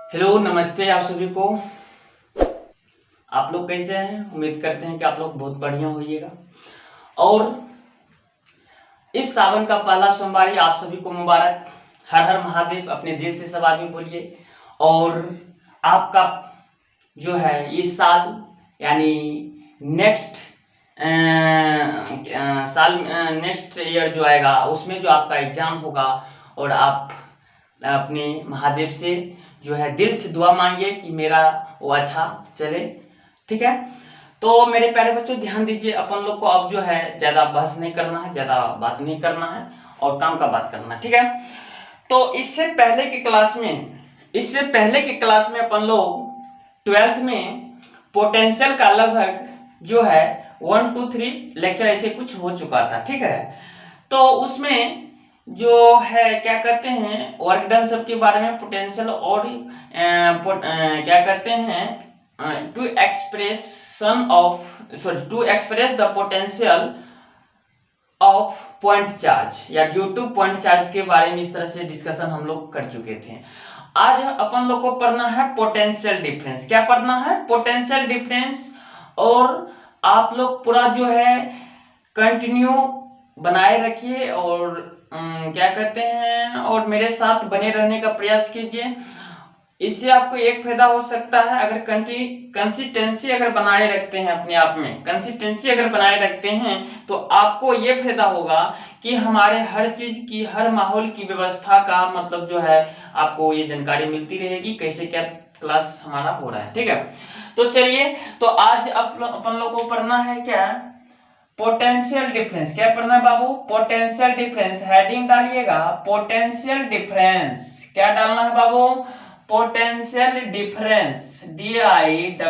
Hello, नमस्ते आप सभी को। आप लोग कैसे हैं? उम्मीद करते हैं कि आप लोग बहुत बढ़िया होइएगा। और इस सावन का पहला सोमवार आप सभी को मुबारक। हर हर महादेव अपने दिल से सब आदमी बोलिए। और आपका जो है इस साल यानी नेक्स्ट साल नेक्स्ट ईयर जो आएगा उसमें जो आपका एग्जाम होगा, और आप अपने महादेव से जो है दिल से दुआ मांगिए कि मेरा वो अच्छा चले। ठीक है, तो मेरे प्यारे बच्चों ध्यान दीजिए। अपन लोग को अब जो है ज़्यादा बहस नहीं करना है, ज़्यादा बात नहीं करना है और काम का बात करना है। ठीक है, तो इससे पहले की क्लास में अपन लोग 12th में पोटेंशियल का लगभग जो है 1 2 3 लेक्चर ऐसे कुछ हो चुका था। ठीक है, तो उसमें जो है क्या कहते हैं वर्क डन सब के बारे में पोटेंशियल और क्या कहते हैं to express the potential of point charge या ड्यू टू पॉइंट चार्ज के बारे में इस तरह से डिस्कशन हम लोग कर चुके थे। आज अपन लोग को पढ़ना है पोटेंशियल डिफरेंस। क्या पढ़ना है? Potential difference. और आप लोग पूरा जो है कंटिन्यू बनाए रखिए और क्या कहते हैं और मेरे साथ बने रहने का प्रयास कीजिए। इससे आपको एक फायदा हो सकता है, अगर कंसिस्टेंसी अगर बनाए रखते हैं, अपने आप में कंसिस्टेंसी अगर बनाए रखते हैं तो आपको ये फायदा होगा कि हमारे हर चीज की, हर माहौल की व्यवस्था का मतलब जो है आपको ये जानकारी मिलती रहेगी कैसे क्या क्लास हमारा हो रहा है। ठीक है, तो चलिए, तो आज अपन लोग को पढ़ना है क्या? Potential difference. क्या पढ़ना है बाबू? Potential difference. हेडिंग डालिएगा पोटेंशियल डिफरेंस। क्या डालना है बाबू? Potential difference. DIFFERENCE।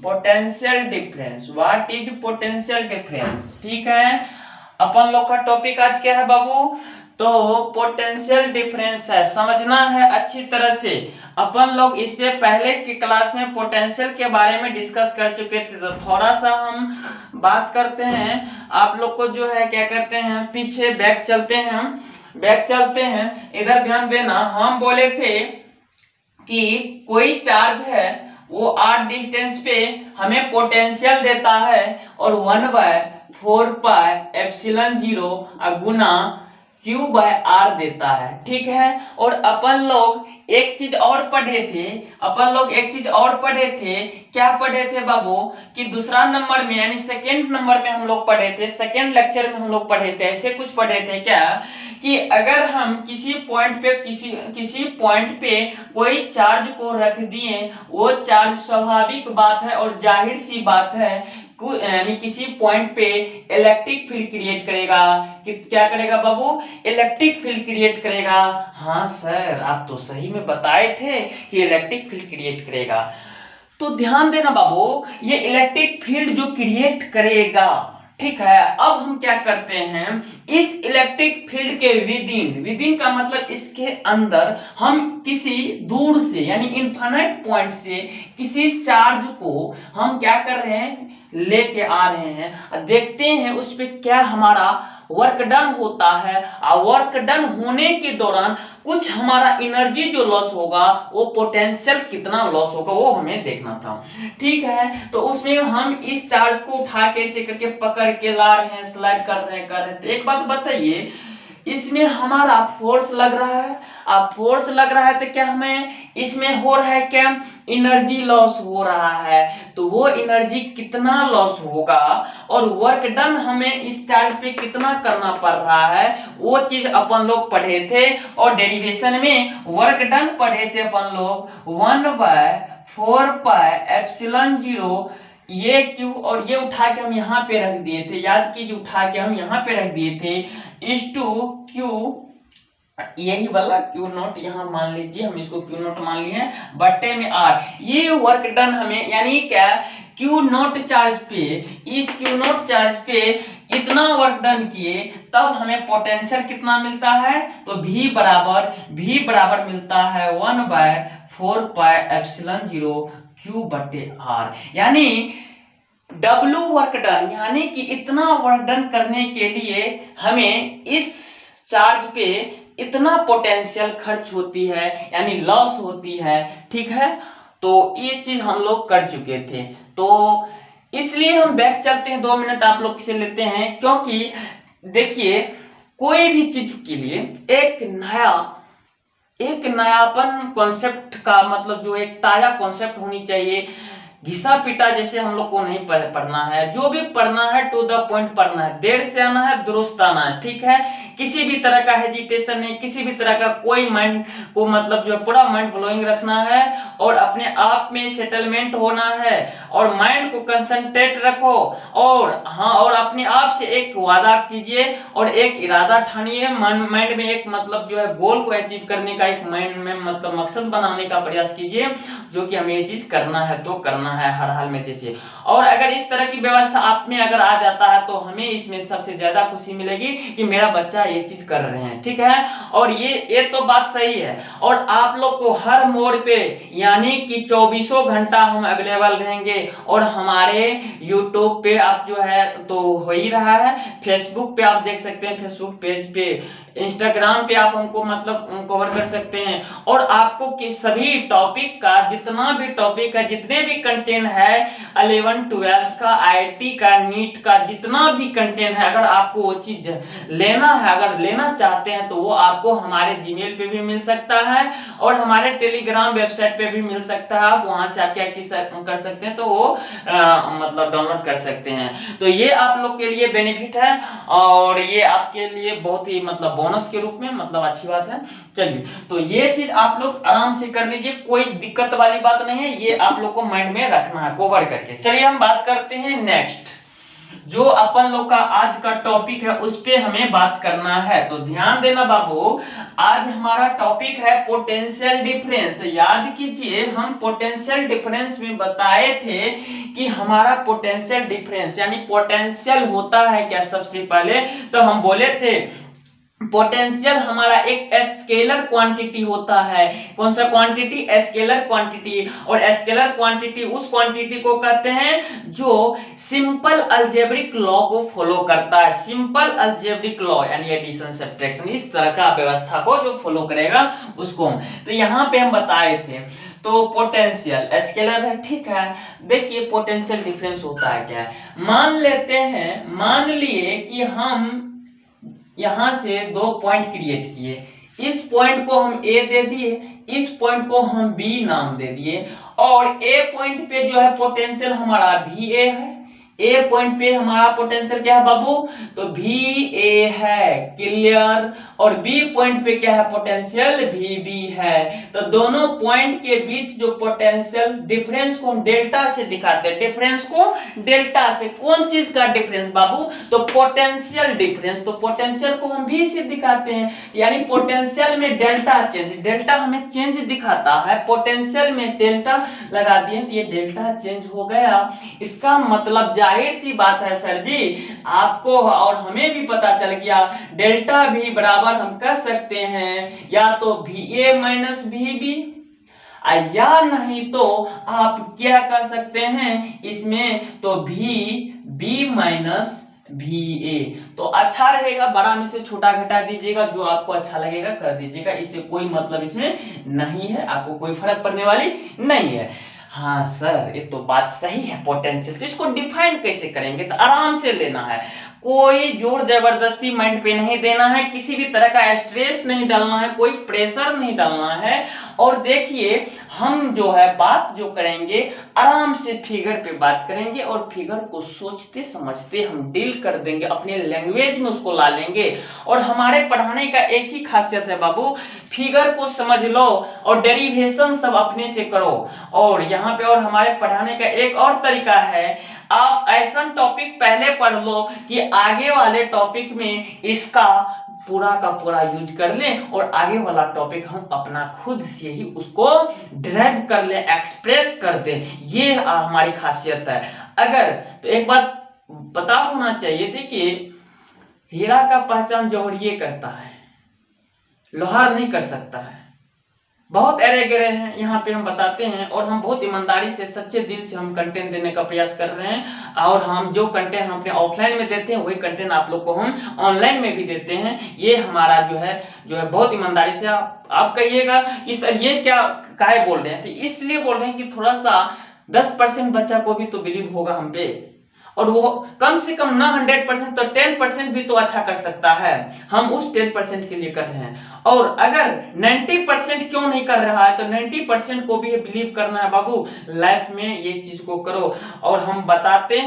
Potential difference. What is potential difference? ठीक है, अपन लोग का टॉपिक आज क्या है बाबू? तो पोटेंशियल डिफरेंस है, समझना है अच्छी तरह से। अपन लोग इससे पहले की क्लास में पोटेंशियल के बारे में डिस्कस कर चुके थे, तो थोड़ा सा हम बात करते हैं। आप लोग को जो है क्या करते हैं, पीछे बैक चलते हैं। इधर ध्यान देना, हम बोले थे कि कोई चार्ज है वो r डिस्टेंस पे हमें पोटेंशियल देता है और 1/4πε0 गुना Q/r देता है। ठीक है, और अपन लोग एक चीज और पढ़े थे। क्या पढ़े थे बाबू? कि दूसरा नंबर में यानी सेकेंड नंबर में हम लोग पढ़े थे, सेकेंड लेक्चर में हम लोग पढ़े थे, ऐसे कुछ पढ़े थे क्या कि अगर हम किसी पॉइंट पे कोई चार्ज को रख दिए, वो चार्ज स्वाभाविक बात है और जाहिर सी बात है यानी किसी पॉइंट पे इलेक्ट्रिक फील्ड क्रिएट करेगा। कि क्या करेगा बाबू? इलेक्ट्रिक फील्ड क्रिएट करेगा। हाँ सर, आप तो सही में बताए थे कि इलेक्ट्रिक फील्ड क्रिएट करेगा। तो ध्यान देना बाबू, ये इलेक्ट्रिक फील्ड जो क्रिएट करेगा, ठीक है, अब हम क्या करते हैं, इस इलेक्ट्रिक फील्ड के विदिन का मतलब इसके अंदर हम किसी दूर से यानी इनफाइनाइट पॉइंट से किसी चार्ज को हम क्या कर रहे हैं, लेके आ रहे हैं, देखते हैं उस पे क्या हमारा वर्क डन होता है। और वर्क डन होने के दौरान कुछ हमारा एनर्जी जो लॉस होगा, वो पोटेंशियल कितना लॉस होगा, वो हमें देखना था। ठीक है, तो उसमें हम इस चार्ज को उठा के ऐसे करके पकड़ के ला रहे हैं, स्लाइड कर रहे हैं। तो एक बात बताइए, इसमें हमारा फोर्स लग रहा है। अब फोर्स लग रहा है तो क्या हमें इसमें हो रहा है, क्या एनर्जी लॉस हो रहा है। तो वो एनर्जी कितना लॉस होगा और वर्क डन हमें इस चार्ज पे कितना करना पड़ रहा है, वो चीज अपन लोग पढ़े थे। और डेरिवेशन में वर्क डन पढ़े थे अपन लोग 1/4πε0 ये क्यू, और ये उठा के हम यहाँ पे रख दिए थे, याद कीजिए, उठा के हम यहाँ पे रख दिए थे, इस टू क्यू, यही वाला क्यू नॉट यहाँ मान लीजिए, हम इसको क्यू नॉट मान लिए, बट्टे में आर। ये वर्क डन हमें यानी क्या, क्यू नॉट चार्ज पे, इस क्यू नॉट चार्ज पे इतना वर्क डन किए, तब हमें पोटेंशियल कितना मिलता है, तो V बराबर मिलता है 1/4πε0 Q/r। यानी W वर्क डन, यानी कि इतना वर्क डन करने के लिए हमें इस चार्ज पे इतना पोटेंशियल खर्च होती है, यानी लॉस होती है, ठीक है। तो ये चीज हम लोग कर चुके थे, तो इसलिए हम बैक चलते हैं, 2 मिनट आप लोग से लेते हैं, क्योंकि देखिए कोई भी चीज के लिए एक नयापन कॉन्सेप्ट का मतलब जो एक ताजा कॉन्सेप्ट होनी चाहिए। घिसा पिटा जैसे हम लोग को नहीं पढ़ना है, जो भी पढ़ना है टू द पॉइंट पढ़ना है, देर से आना है, दुरुस्त आना है, ठीक है। किसी भी तरह का हेजिटेशन नहीं, किसी भी तरह का कोई माइंड को मतलब जो है पूरा माइंड ब्लोइंग रखना है, और अपने आप में सेटलमेंट होना है, और माइंड को कंसंट्रेट रखो, और हाँ, और अपने आप से एक वादा कीजिए और एक इरादा ठानिए, माइंड में एक मतलब जो है गोल को अचीव करने का एक माइंड में मतलब मकसद बनाने का प्रयास कीजिए, जो कि हमें ये चीज करना है तो करना है हर हाल में जैसे। और अगर इस तरह की व्यवस्था आप में अगर आ जाता है तो हमें इसमें सबसे ज्यादा खुशी मिलेगी कि मेरा बच्चा ये चीज कर रहे हैं, ठीक है। और ये तो बात सही है, और आप लोग को हर मोड़ पे यानी कि 24 घंटा हम अवेलेबल रहेंगे, और हमारे यूट्यूब पे आप जो है तो हो ही रहा है, फेसबुक पे आप देख सकते हैं, फेसबुक पेज पे, इंस्टाग्राम पे आप हमको मतलब कवर कर सकते हैं, और आपको कि सभी टॉपिक का जितना भी टॉपिक है, जितने भी कंटेंट है 11 12 का, आईआईटी का, नीट का, जितना भी कंटेंट है, अगर आपको वो चीज लेना है, अगर लेना चाहते हैं, तो वो आपको हमारे जीमेल पे भी मिल सकता है, और हमारे टेलीग्राम वेबसाइट पे भी मिल सकता है। आप वहां से आप क्या कर सकते हैं, तो वो मतलब डाउनलोड कर सकते हैं। तो ये आप लोग के लिए बेनिफिट है, और ये आपके लिए बहुत ही मतलब बोनस के रूप में मतलब अच्छी बात है। चलिए, तो ये चीज आप लोग आराम से कर लीजिए, कोई दिक्कत वाली बात नहीं है, ये आप लोग को माइंड में रखना है कवर करके। चलिए हम बात करते हैं नेक्स्ट, जो अपन लोग का आज का टॉपिक है उस पे हमें बात करना है। तो ध्यान देना बाबू, आज हमारा टॉपिक है पोटेंशियल डिफरेंस। याद कीजिए, हम पोटेंशियल डिफरेंस में बताए थे कि हमारा पोटेंशियल डिफरेंस यानी पोटेंशियल होता है क्या। सबसे पहले तो हम बोले थे पोटेंशियल हमारा एक स्केलर क्वांटिटी होता है। कौन सा क्वांटिटी? Scalar quantity. और स्केलर क्वांटिटी उस क्वांटिटी को कहते हैं जो सिंपल अलजेब्रिक लॉ को फॉलो करता है। सिंपल अलजेब्रिक लॉ यानी एडिशन सब्ट्रैक्शन, इस तरह का व्यवस्था को जो फॉलो करेगा उसको हम, तो यहाँ पे हम बताए थे। तो पोटेंशियल स्केलर है, ठीक है। देखिए पोटेंशियल डिफरेंस होता है क्या है। मान लिए कि हम यहां से 2 पॉइंट क्रिएट किए, इस पॉइंट को हम ए दे दिए, इस पॉइंट को हम बी नाम दे दिए, और ए पॉइंट पे जो है पोटेंशियल हमारा भी ए है। ए पॉइंट पे हमारा पोटेंशियल क्या है बाबू? तो भी ए है, क्लियर। और बी पॉइंट पे क्या है पोटेंशियल? भी बी है। तो दोनों पॉइंट के बीच जो पोटेंशियल डिफरेंस को हम डेल्टा से दिखाते हैं। डिफरेंस को डेल्टा से, कौन चीज का डिफरेंस बाबू? तो पोटेंशियल डिफरेंस। तो पोटेंशियल को हम भी से दिखाते हैं, यानी पोटेंशियल में डेल्टा चेंज, डेल्टा हमें चेंज दिखाता है, पोटेंशियल में डेल्टा लगा दिए तो ये डेल्टा चेंज हो गया। इसका मतलब जाहिर सी बात है सर जी, आपको और हमें भी पता चल गया, डेल्टा भी बराबर हम कह सकते हैं या तो भी ए माइनस भी बी, या नहीं तो आप क्या कर सकते हैं इसमें, तो भी बी माइनस भी ए। तो अच्छा रहेगा, बड़ा में से छोटा घटा दीजिएगा, जो आपको अच्छा लगेगा कर दीजिएगा, इससे कोई मतलब इसमें नहीं है, आपको कोई फर्क पड़ने वाली नहीं है। हाँ सर ये तो बात सही है पोटेंशियल, तो इसको डिफाइन कैसे करेंगे? तो आराम से लेना है, कोई जोर जबरदस्ती माइंड पे नहीं देना है, किसी भी तरह का स्ट्रेस नहीं डालना है, कोई प्रेशर नहीं डालना है। और देखिए हम जो है बात जो करेंगे आराम से फिगर पे बात करेंगे, और फिगर को सोचते समझते हम डील कर देंगे, अपने लैंग्वेज में उसको ला लेंगे। और हमारे पढ़ाने का एक ही खासियत है बाबू, फिगर को समझ लो और डेरिवेशन सब अपने से करो। और यहाँ पे और हमारे पढ़ाने का एक और तरीका है, आप ऐसा टॉपिक पहले पढ़ लो कि आगे वाले टॉपिक में इसका पूरा का पूरा यूज कर लें, और आगे वाला टॉपिक हम अपना खुद से ही उसको ड्राइव कर लें, एक्सप्रेस कर दें। ये हमारी खासियत है। अगर तो एक बात पता होना चाहिए, देखिए हीरा का पहचान जौहरिये करता है, लोहार नहीं कर सकता है। बहुत एरे गेरे हैं यहाँ पे हम बताते हैं, और हम बहुत ईमानदारी से सच्चे दिल से हम कंटेंट देने का प्रयास कर रहे हैं। और हम जो कंटेंट हम अपने ऑफलाइन में देते हैं वही कंटेंट आप लोग को हम ऑनलाइन में भी देते हैं। ये हमारा जो है बहुत ईमानदारी से आप कहिएगा कि सर ये क्या काहे बोल रहे हैं, तो इसलिए बोल रहे हैं कि थोड़ा सा 10% बच्चा को भी तो बिलीव होगा हम पे, और वो कम से कम ना 100% तो 10% भी तो अच्छा कर सकता है। हम उस 10% के लिए कर रहे हैं। और अगर 90% क्यों नहीं कर रहा है, तो 90% को भी बिलीव करना है बाबू, लाइफ में ये चीज को करो। और हम बताते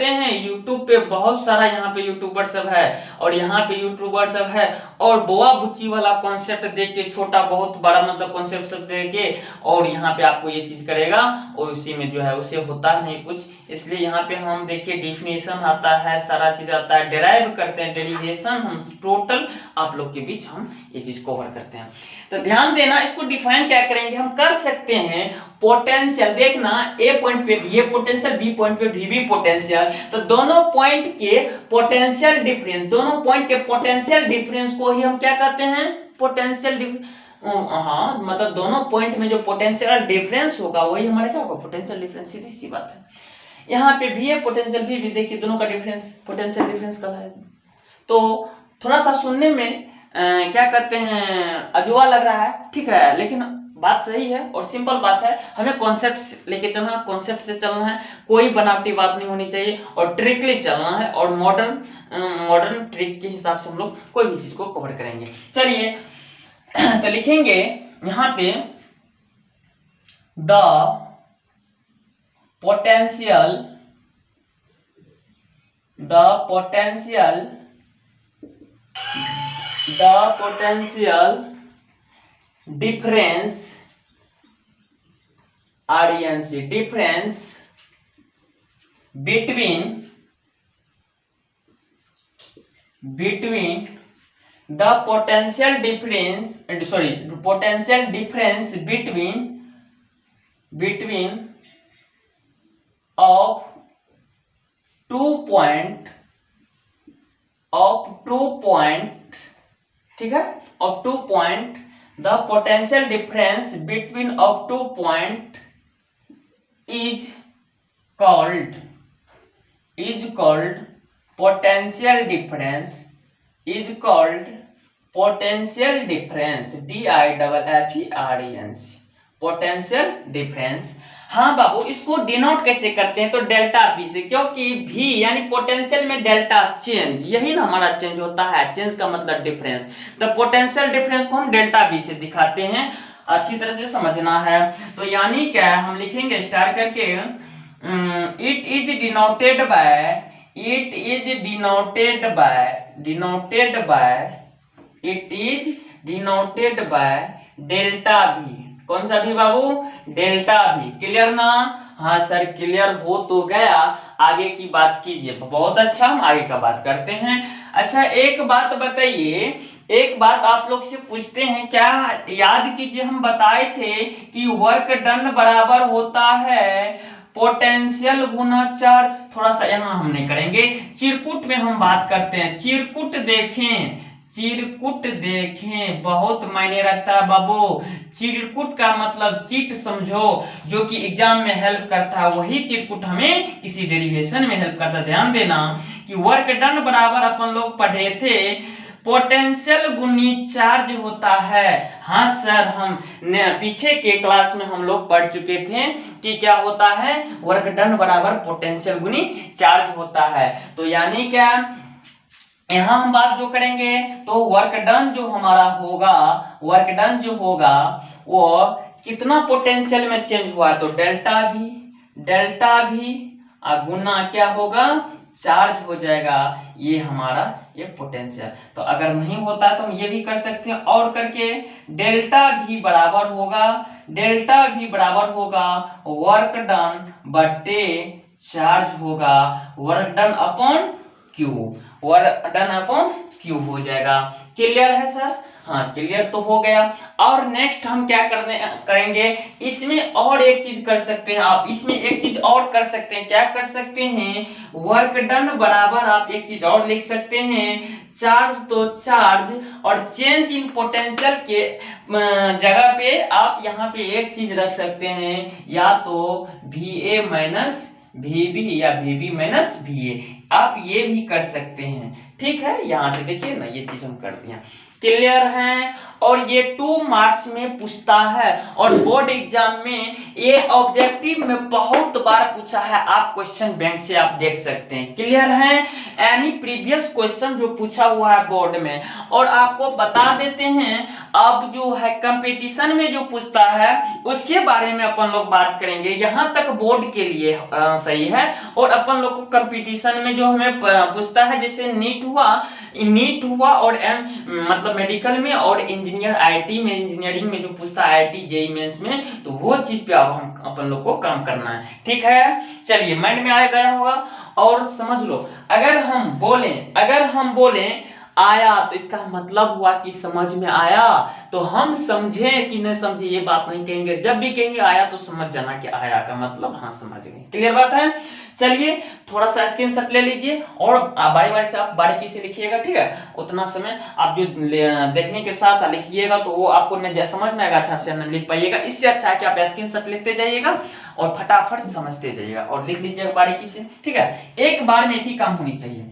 हैं यूट्यूब पे बहुत सारा यहाँ पे यूट्यूबर सब है, और यहाँ पे यूट्यूबर सब है, और बोआ बुच्ची वाला कॉन्सेप्ट देख के, छोटा बहुत बड़ा मतलब कॉन्सेप्ट सब देख के, और यहाँ पे आपको ये चीज करेगा, और उसी में जो है उसे होता नहीं कुछ। इसलिए यहाँ पे हम देखिए डिफिनेशन आता है, सारा चीज आता है, डिराइव करते हैं, डेरिवेशन हम टोटल आप लोग के बीच हम ये चीज कवर करते हैं। तो ध्यान देना, इसको डिफाइन क्या करेंगे हम, कर सकते हैं पोटेंशियल, देखना ए पॉइंट पे भी पोटेंशियल, बी पॉइंट पे भी पोटेंशियल, तो दोनों पॉइंट के पोटेंशियल डिफरेंस, दोनों पॉइंट के पोटेंशियल डिफरेंस को ही हम क्या कहते हैं, पोटेंशियल हाँ, मतलब दोनों पॉइंट में जो पोटेंशियल डिफरेंस होगा वही हमारा क्या होगा, पोटेंशियल डिफरेंस। सीधी सी बात है। यहाँ पे भी है पोटेंशियल भी देखिए, दोनों का डिफरेंस पोटेंशियल डिफरेंस कहलाएगा। तो थोड़ा सा सुनने में क्या कहते हैं, अजूबा लग रहा है, ठीक है, लेकिन बात सही है और सिंपल बात है। हमें कॉन्सेप्ट लेके चलना है, कॉन्सेप्ट से चलना है, कोई बनावटी बात नहीं होनी चाहिए, और ट्रिकली चलना है, और मॉडर्न ट्रिक के हिसाब से हम लोग कोई भी चीज को कवर करेंगे। चलिए तो लिखेंगे यहाँ पे the potential difference difference between the potential difference between of 2 point ठीक है, of 2 point, the potential difference between of 2 point is called potential difference, DIFFERENCE, potential difference. हाँ बाबू, इसको डिनोट कैसे करते हैं, तो डेल्टा बी से, क्योंकि भी यानी पोटेंशियल में डेल्टा चेंज, यही ना हमारा चेंज होता है, चेंज का मतलब डिफरेंस। तो पोटेंशियल डिफरेंस को हम डेल्टा बी से दिखाते हैं, अच्छी तरह से समझना है। तो यानी क्या हम लिखेंगे स्टार्ट करके, it is denoted by delta भी। कौन सा भी बाबू, डेल्टा भी। क्लियर ना, हाँ सर क्लियर हो तो गया, आगे की बात कीजिए। बहुत अच्छा, हम आगे का बात करते हैं। अच्छा एक बात बताइए, एक बात आप लोग से पूछते हैं, क्या याद कीजिए हम बताए थे कि वर्क डन बराबर होता है पोटेंशियल गुना चार्ज। थोड़ा सा यहाँ हम नहीं करेंगे, चिरकुट में हम बात करते हैं। चिरकुट देखें बहुत मायने रखता है बाबू। चिरकुट का मतलब चीट समझो, जो कि एग्जाम में हेल्प करता है, वही चिरकुट हमें किसी डेरिवेशन में हेल्प करता है। ध्यान देना कि वर्क डन बराबर अपन लोग पढ़े थे पोटेंशियल गुनी चार्ज होता है। हाँ सर, हम पीछे के क्लास में हम लोग पढ़ चुके थे कि क्या होता है, वर्क डन बराबर पोटेंशियल गुनी चार्ज होता है। तो यानी क्या, यहाँ हम बात जो करेंगे तो वर्क डन जो हमारा होगा, वो कितना पोटेंशियल में चेंज हुआ है, तो डेल्टा भी गुना क्या होगा, चार्ज हो जाएगा, ये हमारा ये पोटेंशियल। तो अगर नहीं होता तो हम ये भी कर सकते हैं, और करके डेल्टा भी बराबर होगा वर्क डन बटे चार्ज होगा, वर्क डन अपॉन क्यू हो जाएगा। क्लियर है सर? हाँ क्लियर तो हो गया। और नेक्स्ट हम क्या करेंगे, इसमें और एक चीज कर सकते हैं आप, इसमें एक चीज और कर सकते हैं। क्या कर सकते हैं, वर्क डन बराबर आप एक चीज और लिख सकते हैं, चार्ज तो चार्ज और चेंज इन पोटेंशियल के जगह पे आप यहाँ पे एक चीज रख सकते हैं, या तो VA माइनस VB या VB माइनस VA, आप ये भी कर सकते हैं। ठीक है, यहाँ से देखिए ना, ये चीज हम कर दिया। क्लियर है? और ये 2 मार्क्स में पूछता है और बोर्ड एग्जाम में ये ऑब्जेक्टिव में बहुत बार पूछा है, आप क्वेश्चन बैंक से आप देख सकते हैं। क्लियर है? एनी प्रीवियस क्वेश्चन जो पूछा हुआ है बोर्ड में, और आपको बता देते हैं अब जो है कंपटीशन में जो पूछता है उसके बारे में अपन लोग बात करेंगे। यहाँ तक बोर्ड के लिए सही है, और अपन लोग को कंपटीशन में जो हमें पूछता है, जैसे नीट हुआ और मतलब मेडिकल में और इंजीनियर आईटी में, इंजीनियरिंग में जो पूछता है आईटी जेई मेंस में, तो वो चीज पे अब हम अपन लोग को काम करना है। ठीक है, चलिए माइंड में आ गया होगा और समझ लो। अगर हम बोलें आया, तो इसका मतलब हुआ कि समझ में आया। तो हम समझे कि नहीं समझे ये बात नहीं कहेंगे, जब भी कहेंगे आया तो समझ जाना कि आया का मतलब हाँ समझ गए। क्लियर बात है? चलिए थोड़ा सा स्क्रीनशॉट ले लीजिए और बारी से आप बारीकी से लिखिएगा। ठीक है, उतना समय आप जो देखने के साथ लिखिएगा तो वो आपको न समझ में आएगा, अच्छा से न लिख पाइएगा। इससे अच्छा है कि आप स्क्रीनशॉट लिखते जाइएगा और फटाफट समझते जाइएगा और लिख लीजिएगा बारीकी से। ठीक है, एक बार में एक ही काम होनी चाहिए।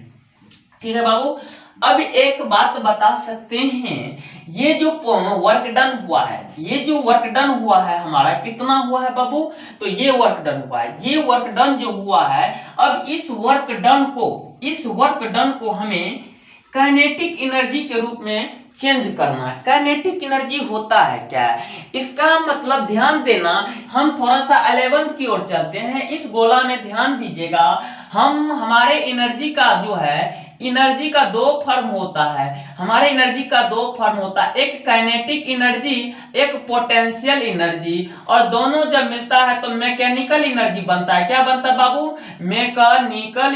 ठीक है बाबू, अब एक बात बता सकते हैं, ये जो वर्क डन हुआ है, ये जो वर्क डन हुआ है हमारा कितना हुआ है बाबू, तो ये वर्क डन हुआ है, ये वर्क डन जो हुआ है, अब इस वर्क डन को हमें काइनेटिक एनर्जी के रूप में चेंज करना है। काइनेटिक एनर्जी होता है क्या, इसका मतलब ध्यान देना, हम थोड़ा सा 11th की ओर चलते हैं। इस गोला में ध्यान दीजिएगा, हमारे एनर्जी का जो है, एनर्जी का 2 फॉर्म होता है, हमारे एनर्जी का 2 फॉर्म होता है, एक काइनेटिक एनर्जी, एक पोटेंशियल एनर्जी, और दोनों जब मिलता है तो मैकेनिकल एनर्जी बनता है। क्या बनता है बाबू, मैकेनिकल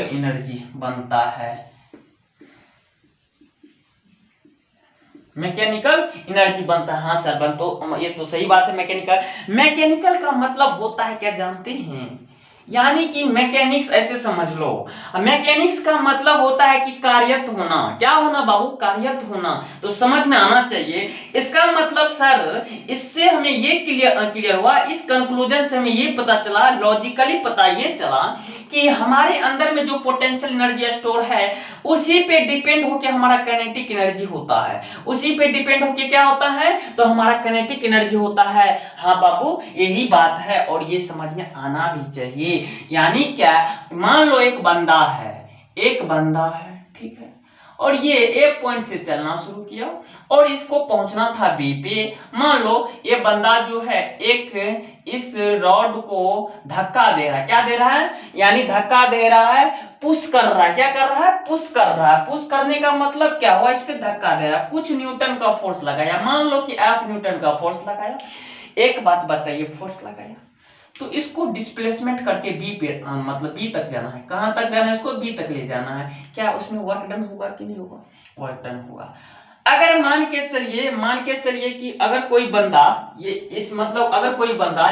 एनर्जी बनता है। मैकेनिकल एनर्जी बनता है, हाँ सर तो ये तो सही बात है। मैकेनिकल का मतलब होता है क्या जानते हैं, यानी कि मैकेनिक्स ऐसे समझ लो, मैकेनिक्स का मतलब होता है कि कार्यरत होना। क्या होना बाबू, कार्यरत होना, तो समझ में आना चाहिए। इसका मतलब सर, इससे हमें ये क्लियर हुआ, इस कंक्लूजन से हमें ये पता चला, लॉजिकली पता ये चला कि हमारे अंदर में जो पोटेंशियल एनर्जी स्टोर है उसी पे डिपेंड होकर हमारा काइनेटिक एनर्जी होता है, उसी पे डिपेंड होकर क्या होता है, तो हमारा काइनेटिक एनर्जी होता है। हाँ बाबू यही बात है और ये समझ में आना भी चाहिए। यानी क्या, मान लो एक बंदा है, ठीक है, और ये एक पॉइंट से चलना शुरू किया और इसको पहुंचना था बी पे। मान लो ये बंदा जो है एक इस रॉड को धक्का दे रहा है, क्या दे रहा है, यानी धक्का दे रहा है, पुश कर रहा है। क्या कर रहा है, पुश कर रहा है। पुश करने का मतलब क्या हुआ, इस पे धक्का दे रहा है, कुछ न्यूटन का फोर्स लगाया, मान लो कि 8 न्यूटन का फोर्स लगाया। एक बात बताइए, फोर्स लगाया तो इसको डिस्प्लेसमेंट करके बी पे मतलब बी तक जाना है। कहां तक जाना है, इसको बी तक ले जाना है। क्या उसमें वर्क डन होगा कि नहीं होगा, वर्क डन होगा। अगर मान के चलिए कि अगर कोई बंदा अगर कोई बंदा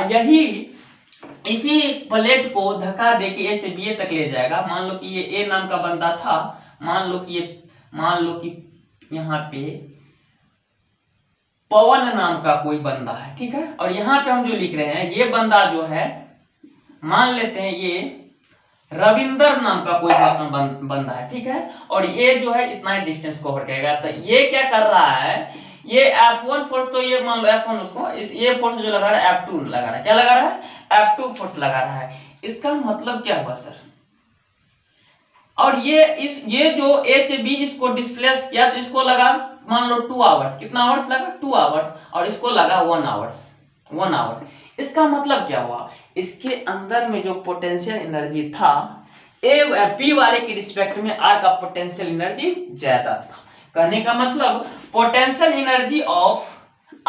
इसी प्लेट को धक्का दे के ए से बी तक ले जाएगा। मान लो कि ये ए नाम का बंदा था, मान लो कि यहाँ पे पवन नाम का कोई बंदा है, ठीक है, और यहाँ पे हम जो लिख रहे हैं ये बंदा जो है, मान लेते हैं ये रविंदर नाम का कोई बंदा है, ठीक है, और ये जो है इतना ही डिस्टेंस कवर करेगा। तो ये क्या कर रहा है, ये F1 फोर्स, तो ये मान लो F1 उसको ये फोर्स जो लगा रहा है F2 लगा रहा है। क्या लगा रहा है, F2 फोर्स लगा रहा है। इसका मतलब क्या हुआ सर, और ये जो A से B इसको डिस्प्लेस किया तो इसको लगा मान लो 2 आवर्स। कितना आवर्स लगा, 2 आवर्स, और इसको लगा 1 आवर। इसका मतलब क्या हुआ, इसके अंदर में जो पोटेंशियल एनर्जी था P वाले की रिस्पेक्ट में R का पोटेंशियल एनर्जी ज्यादा था। कहने का मतलब potential energy of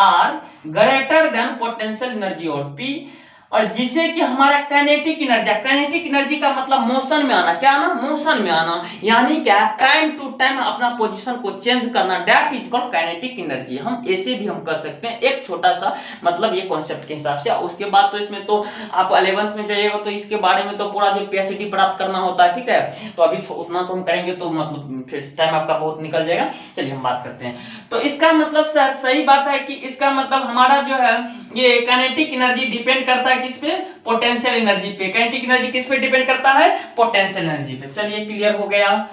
R greater than potential energy of P, और जिसे कि हमारा काइनेटिक एनर्जी का मतलब मोशन में आना, क्या आना, मोशन में आना, यानी क्या, टाइम टू टाइम अपना पोजीशन को चेंज करना, that is called kinetic energy. हम ऐसे भी हम कर सकते हैं, एक छोटा सा मतलब ये कॉन्सेप्ट के हिसाब से। उसके बाद तो इसमें तो आप 11th में जाइएगा तो इसके बारे में तो पूरा जो पीएचडी प्राप्त करना होता है, ठीक है, तो अभी उतना तो हम करेंगे तो मतलब फिर टाइम आपका बहुत निकल जाएगा। चलिए हम बात करते हैं। तो इसका मतलब सर सही बात है कि इसका मतलब हमारा जो है ये काइनेटिक एनर्जी डिपेंड करता है किस पे, पोटेंशियल एनर्जी पे। काइनेटिक एनर्जी किस पे डिपेंड करता है, पोटेंशियल एनर्जी पे। चलिए क्लियर हो गया,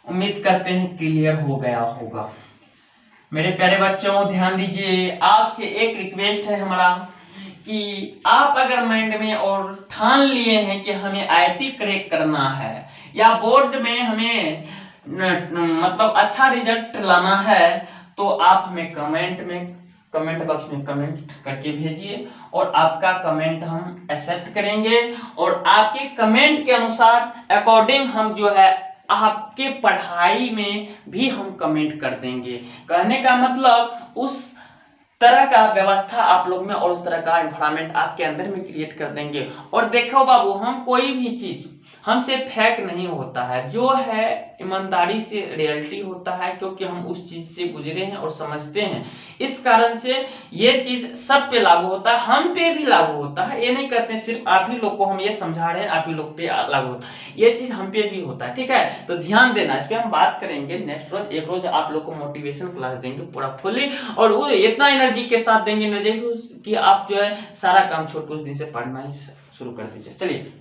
उम्मीद करते हैं क्लियर हो गया होगा। मेरे प्यारे बच्चों ध्यान दीजिए, आपसे एक रिक्वेस्ट है हमारा कि आप अगर माइंड में और ठान लिए हैं कि हमें आईआईटी क्रैक करना है या बोर्ड में हमें मतलब अच्छा रिजल्ट लाना है, तो आप हमें कमेंट बॉक्स में कमेंट करके भेजिए और आपका कमेंट हम एक्सेप्ट करेंगे और आपके कमेंट के अनुसार अकॉर्डिंग हम जो है आपके पढ़ाई में भी हम कमेंट कर देंगे। कहने का मतलब उस तरह का व्यवस्था आप लोग में और उस तरह का एनवायरनमेंट आपके अंदर में क्रिएट कर देंगे। और देखो बाबू, हम कोई भी चीज हमसे फेक नहीं होता है, जो है ईमानदारी से रियलिटी होता है, क्योंकि हम उस चीज से गुजरे हैं और समझते हैं। इस कारण से ये चीज सब पे लागू होता है, हम पे भी लागू होता है। ये नहीं कहते सिर्फ आप ही लोग को हम ये समझा रहे हैं, आप ही लोग पे लागू होता है, ये चीज हम पे भी होता है, ठीक है। तो ध्यान देना, इस पे हम बात करेंगे नेक्स्ट रोज। एक रोज आप लोग को मोटिवेशन क्लास देंगे पूरा फुली, और वो इतना एनर्जी के साथ देंगे एनर्जी कि आप जो है सारा काम छोड़ कुछ दिन से पढ़ना ही शुरू कर दीजिए। चलिए,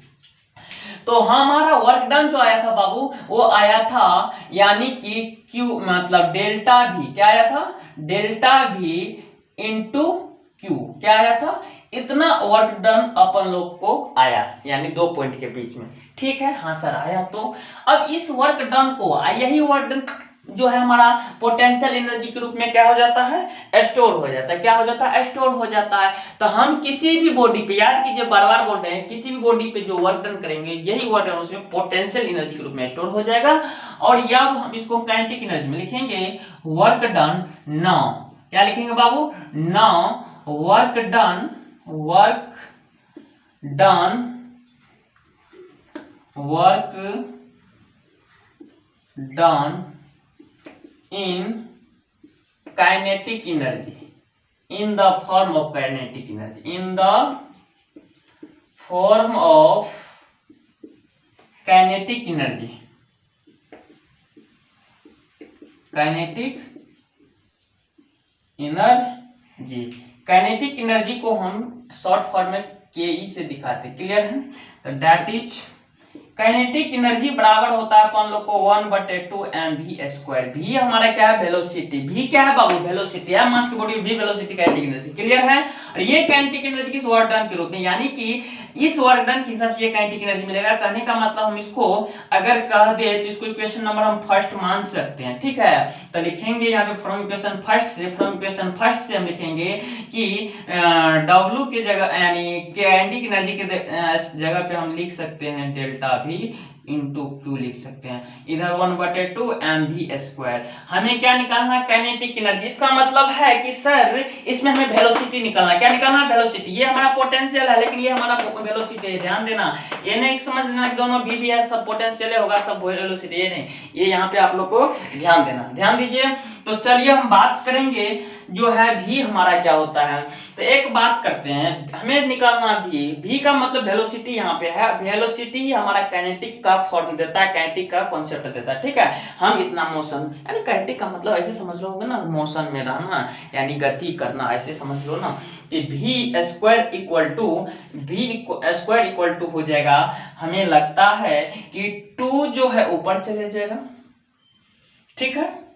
तो हमारा वर्क डन जो आया था बाबू, वो आया था यानी कि क्यू मतलब डेल्टा भी, क्या आया था, डेल्टा भी इंटू क्यू, क्या आया था, इतना वर्क डन अपन लोग को आया, यानी 2 पॉइंट के बीच में, ठीक है। हाँ सर आया। तो अब इस वर्क डन को, यही वर्क डन जो है हमारा पोटेंशियल एनर्जी के रूप में क्या हो जाता है, स्टोर हो जाता है। क्या हो जाता है, स्टोर हो जाता है। तो हम किसी भी बॉडी पे, याद कीजिए बार बार बोल रहे हैं, किसी भी बॉडी पे जो वर्क डन करेंगे यही वर्क डन उसमें पोटेंशियल एनर्जी के रूप में स्टोर हो जाएगा। और जब हम इसको काइनेटिक एनर्जी में लिखेंगे, वर्क डन नाउ, क्या लिखेंगे बाबू, now work done, work done, work done in kinetic energy, in the form of kinetic energy, in the form of kinetic energy, kinetic energy. Kinetic energy को हम short form में के से दिखाते, clear है। तो दैट इज काइनेटिक एनर्जी बराबर होता है अपन लोग को 1/2 mv²। v हमारा क्या है, वेलोसिटी। v क्या है बाबू, वेलोसिटी है, मास की body v velocity kinetic energy, clear है। और ये काइनेटिक एनर्जी किस वर्क डन के रूप में, यानी कि इस वर्क डन के हिसाब से ये काइनेटिक एनर्जी मिलेगा। कहने का मतलब हम इसको अगर कह दे तो इसको इक्वेशन नंबर हम फर्स्ट मान सकते हैं, ठीक है। तो लिखेंगे यहाँ पे फ्रॉम इक्वेशन फर्स्ट से हम लिखेंगे कि W की जगह यानी काइनेटिक एनर्जी के जगह पे हम लिख सकते हैं डेल्टा भी इंटू क्यू लिख सकते हैं, इधर 1/2 mv²। हमें क्या निकालना है, काइनेटिक एनर्जी। इसका मतलब है कि सर इसमें हमें वेलोसिटी निकालना है। क्या निकालना है, वेलोसिटी। ये हमारा पोटेंशियल है लेकिन ये हमारा वेलोसिटी है, ध्यान देना। ये नहीं समझ लेना कि दोनों भी है, सब पोटेंशियल होगा सब वेलोसिटी, ये नहीं, ये यहाँ पे आप लोग को ध्यान देना, ध्यान दीजिए। तो चलिए हम बात करेंगे जो है भी हमारा क्या होता है। तो एक बात करते हैं, हमें निकालना भी का मतलब वेलोसिटी यहाँ पे है, वेलोसिटी ही हमारा काइनेटिक का फॉर्म देता है, काइनेटिक का कॉन्सेप्ट देता है, ठीक है। हम इतना मोशन, यानी काइनेटिक का मतलब ऐसे समझ लो ना, मोशन में रहना यानी गति करना, ऐसे समझ लो ना कि v² इक्वल टू हो जाएगा, हमें लगता है कि 2 जो है ऊपर चले जाएगा, ठीक है,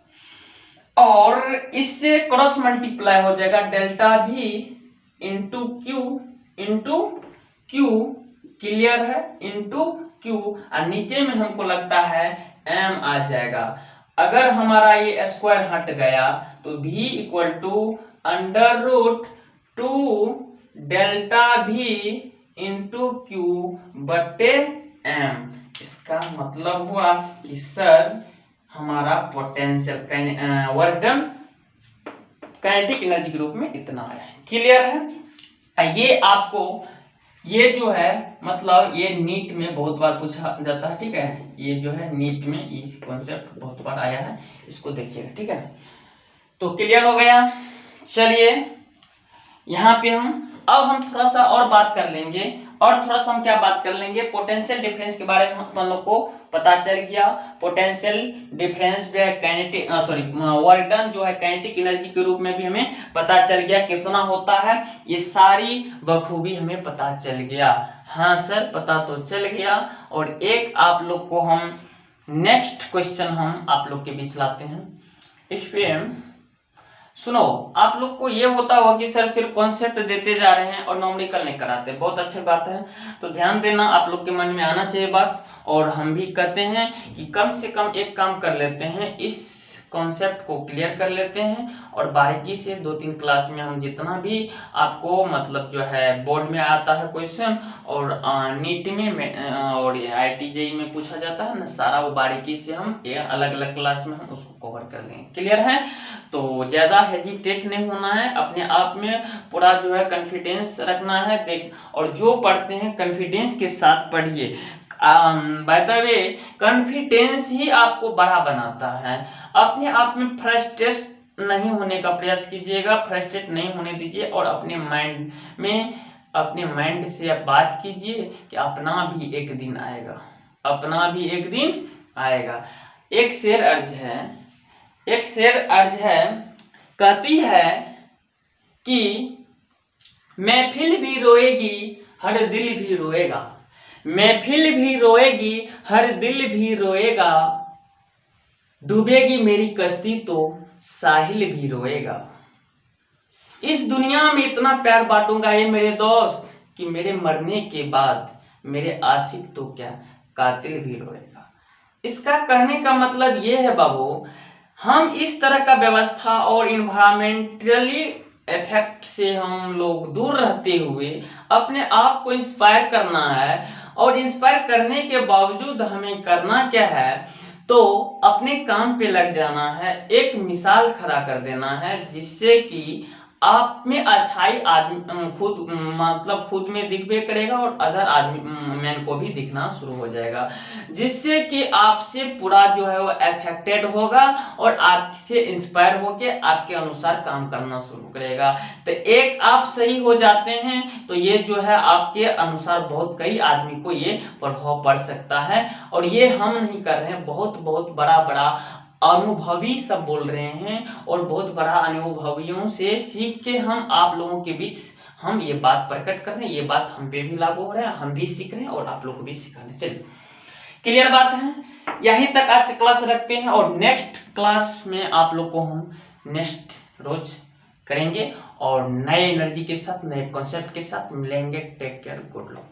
और इससे क्रॉस मल्टीप्लाई हो जाएगा डेल्टा भी इंटू क्यू, क्लियर है, इंटू क्यू। और नीचे में हमको लगता है m आ जाएगा। अगर हमारा ये स्क्वायर हट गया तो v इक्वल टू √2 डेल्टा भी इंटू क्यू बटे m। इसका मतलब हुआ कि सर हमारा potential work done kinetic energy के रूप में इतना है, क्लियर है। ये आपको ये जो है मतलब ये नीट में बहुत बार पूछा जाता है, ठीक है। ये जो है नीट में ये कॉन्सेप्ट बहुत बार आया है, इसको देखिएगा, ठीक है। तो क्लियर हो गया। चलिए यहाँ पे अब हम थोड़ा सा और बात कर लेंगे, और थोड़ा सा हम क्या बात कर लेंगे, पोटेंशियल डिफरेंस के बारे में हम लोग को पता चल गया। पोटेंशियल डिफरेंस जो है काइनेटिक वर्क डन जो है काइनेटिक एनर्जी के रूप में भी हमें पता चल गया कितना होता है, ये सारी बखूबी हमें पता चल गया। हाँ सर पता तो चल गया। और एक आप लोग को हम नेक्स्ट क्वेश्चन हम आप लोग के बीच लाते हैं। इस पे सुनो, आप लोग को ये होता होगा कि सर सिर्फ कॉन्सेप्ट देते जा रहे हैं और नॉमेरिकल नहीं कराते, बहुत अच्छी बात है। तो ध्यान देना, आप लोग के मन में आना चाहिए बात। और हम भी कहते हैं कि कम से कम एक काम कर लेते हैं, इस कॉन्सेप्ट को क्लियर कर लेते हैं और बारीकी से 2-3 क्लास में हम जितना भी आपको मतलब जो है बोर्ड में आता है क्वेश्चन और नीट में और IIT-JEE में पूछा जाता है ना, सारा वो बारीकी से हम अलग अलग क्लास में हम उसको कवर कर लेंगे। क्लियर है? तो ज़्यादा हेजिटेट नहीं होना है, अपने आप में पूरा जो है कॉन्फिडेंस रखना है। देख, और जो पढ़ते हैं कॉन्फिडेंस के साथ पढ़िए। बाय द वे कॉन्फिडेंस ही आपको बड़ा बनाता है। अपने आप में फ्रस्ट्रेट नहीं होने का प्रयास कीजिएगा, फ्रस्ट्रेट नहीं होने दीजिए और अपने माइंड से आप बात कीजिए कि अपना भी एक दिन आएगा, अपना भी एक दिन आएगा। एक शेर अर्ज है, कहती है कि महफिल भी रोएगी हर दिल भी रोएगा, महफिल भी रोएगी हर दिल भी रोएगा, डूबेगी मेरी कश्ती तो साहिल भी रोएगा। इस दुनिया में इतना प्यार बांटूंगा ये मेरे दोस्त कि मेरे मरने के बाद मेरे आशिक तो क्या कातिल भी रोएगा। इसका कहने का मतलब ये है बाबू, हम इस तरह का व्यवस्था और इन्वायरमेंटली इफेक्ट से हम लोग दूर रहते हुए अपने आप को इंस्पायर करना है। और इंस्पायर करने के बावजूद हमें करना क्या है, तो अपने काम पे लग जाना है, एक मिसाल खड़ा कर देना है जिससे कि आप में अच्छाई आदमी खुद में दिखबे करेगा और अदर आदमी मैन को भी दिखना शुरू हो जाएगा, जिससे कि आपसे पूरा जो है वो अफेक्टेड होगा और आपसे इंस्पायर होके आपके अनुसार काम करना शुरू करेगा। तो एक आप सही हो जाते हैं तो ये जो है आपके अनुसार बहुत कई आदमी को ये प्रभाव पड़ सकता है। और ये हम नहीं कर रहे हैं, बहुत बड़ा अनुभवी सब बोल रहे हैं और बहुत बड़ा अनुभवियों से सीख के हम आप लोगों के बीच हम ये बात प्रकट कर रहे हैं। ये बात हम पे भी लागू हो रहा है, हम भी सीख रहे हैं और आप लोग को भी सिखाने। चलिए क्लियर बात है, यहीं तक आज की क्लास रखते हैं और नेक्स्ट क्लास में आप लोग को हम नेक्स्ट रोज करेंगे और नए एनर्जी के साथ नए कॉन्सेप्ट के साथ मिलेंगे। Take care, good luck.